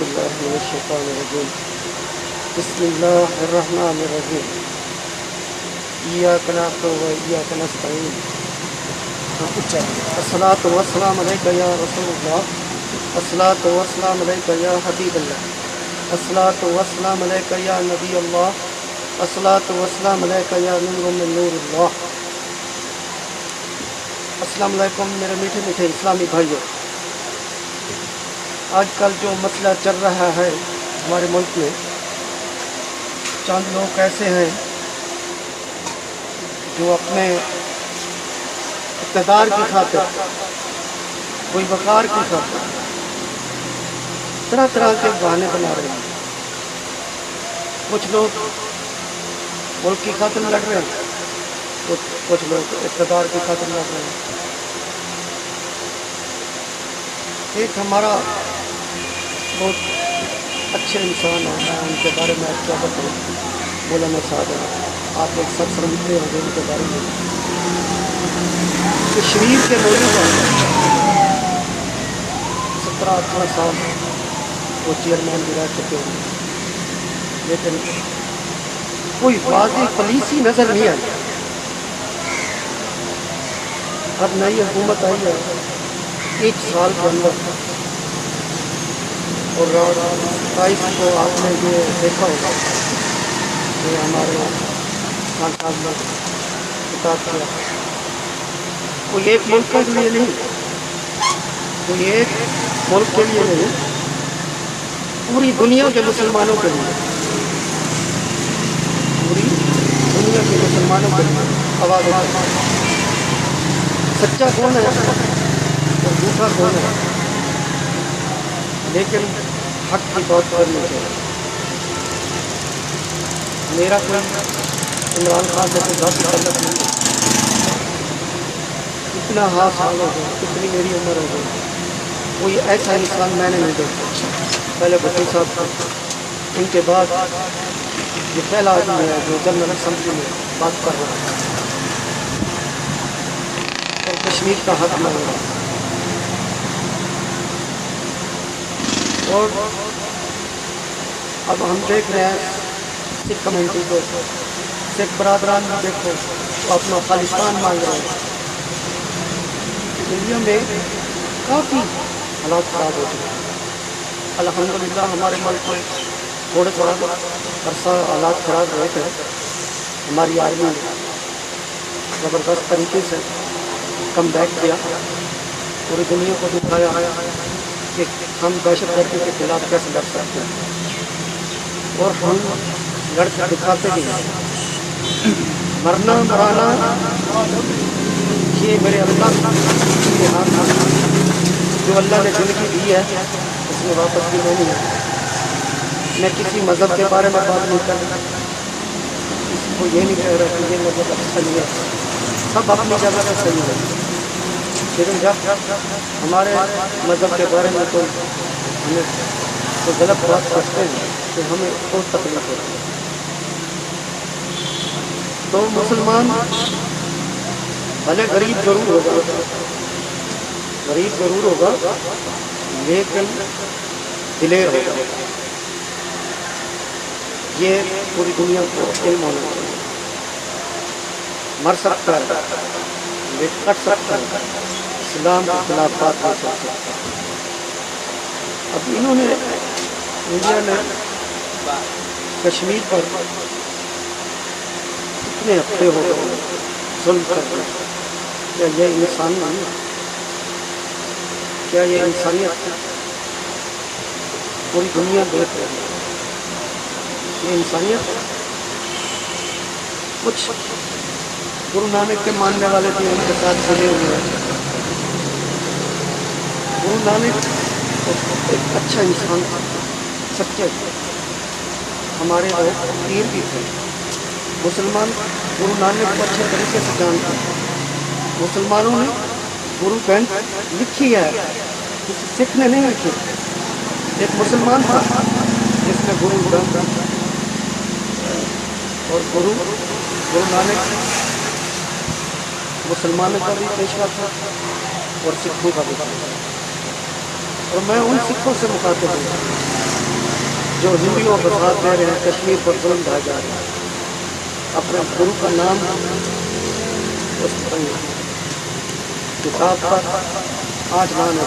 بالله من الشيطان الرجيم بسم الله الرحمن الرحيم إياك نعبد وإياك نستعين الصلاة والسلام عليك يا رسول الله الصلاة والسلام عليك يا حبيب الله الصلاة والسلام عليك يا نبي الله الصلاة والسلام عليك يا نور من نور الله۔ السلام علیکم میرے میٹھے میٹھے اسلامی بھائیوں، آج کل جو مسئلہ چل رہا ہے ہمارے ملک میں، چند لوگ ایسے ہیں جو اپنے اقتدار کی خاطر، کوئی وقار کی خاطر طرح طرح کے بہانے بنا رہے ہیں۔ کچھ لوگ ملک کی خاطر لڑ رہے ہیں، کچھ لوگ اقتدار کی خاطر لڑ رہے ہیں۔ ایک ہمارا بہت اچھے انسان ہے، میں ان کے بارے میں کیا بتاؤں، مولانا صاحب ہیں، آپ لوگ سب سمجھتے ہوں گے ان کے بارے میں۔ کشمیر کے لوگوں کا 17-18 سال وہ چیئرمین بھی رہ چکے ہیں، لیکن کوئی واضح پالیسی نظر نہیں آئی۔ اب نئی حکومت آئی ہے 1 سال کے اندر، اور 27 کو آپ نے یہ دیکھا ہوگا کہ ہمارے خان صاحب نے خطاب کیا، کوئی ایک ملک کے لیے نہیں، کوئی ایک ملک کے لیے نہیں، پوری دنیا کے مسلمانوں کے لیے، پوری دنیا کے مسلمانوں کے لیے آواز اٹھائی۔ سچا کون ہے اور جھوٹا کون ہے، لیکن حق کی بات کرنی چاہیے۔ میرا کوئی عمران خان سے کوئی ذاتی تعلق نہیں ہے، اتنا سال ہو گیا، اتنی میری عمر ہو گئی، کوئی ایسا انسان میں نے نہیں دیکھا۔ پہلے بھٹی صاحب تھے، ان کے بعد یہ پہلا آدمی ہے جو جنرل اسمبلی میں بات کر رہا ہے اور کشمیر کا حق مانگ رہا ہے۔ اور اب ہم دیکھ رہے ہیں سکھ کمیونٹی کو، سکھ برادران بھی دیکھو وہ اپنا خالصان مانگ رہے ہیں۔ انڈیا میں کافی حالات خراب ہو چکے ہیں۔ الحمدللہ ہمارے ملک میں تھوڑا عرصہ حالات خراب ہوئے تھے، ہماری آرمی نے زبردست طریقے سے کم بیک کیا، پوری دنیا کو دکھایا کہ ہم دہشت گردی کے خلاف کیسے لڑ سکتے ہیں، اور ہم لڑ کر دکھاتے بھی ہیں۔ مرنا مرانا یہ میرے اللہ کے ہاتھ میں، جو اللہ نے زندگی دی ہے اس میں واپس بھی نہیں ہے۔ میں کسی مذہب کے بارے میں بات نہیں کر رہا، کسی کو یہ نہیں کہہ رہا کہ یہ مذہب اچھا نہیں ہے، سب اپنی جگہ پہ صحیح ہے، لیکن جب ہمارے مذہب کے بارے میں کوئی ہمیں کوئی غلط بات کرتے ہیں تو ہمیں بہت تکلیف ہوتی ہے۔ تو مسلمان بھلے غریب ضرور ہوگا لیکن دلیر ہوگا، یہ پوری دنیا کو علم ہونا چاہیے۔ مر سکتا ہے لیکن کٹ سکتا ہے، اسلام کے خلاف بات نہیں کر سکتا۔ اب انہوں نے انڈیا نے کشمیر پر کتنے ہفتے ہو گئے ظلم کر رہے، کیا یہ انسان نہیں ہے؟ کیا یہ انسانیت ہے؟ پوری دنیا دیکھ رہی ہے، یہ انسانیت ہے؟ کچھ گرو نانک کے ماننے والے بھی ان کے ساتھ جڑے ہوئے ہیں۔ گرو نانک ایک اچھا انسان تھا، سچے تھے، ہمارے وہ پیر بھی تھے۔ مسلمان گرو نانک کو اچھے طریقے سے جانتے ہیں۔ مسلمانوں نے گرو گرنتھ لکھی ہے، کسی سکھ نے نہیں لکھی۔ ایک مسلمان تھا جس نے گرو گرنتھ اور گرو نانک مسلمانوں کا بھی پیشوا تھا اور سکھوں کا بھی تھا، اور میں ان سکھوں سے مخاطب ہوں جو ہندوؤں کا ساتھ دے رہے ہیں کشمیر پر ظلم ڈھائے جا رہے ہیں، اپنے گرو کا نام اس کتاب پر 8 نام ہے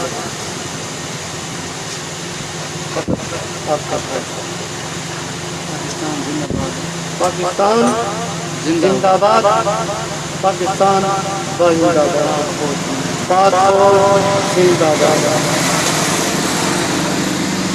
آپ کا پاکستان زندہ باد، پاکستان زندہ باد، پاک فوج زندہ باد۔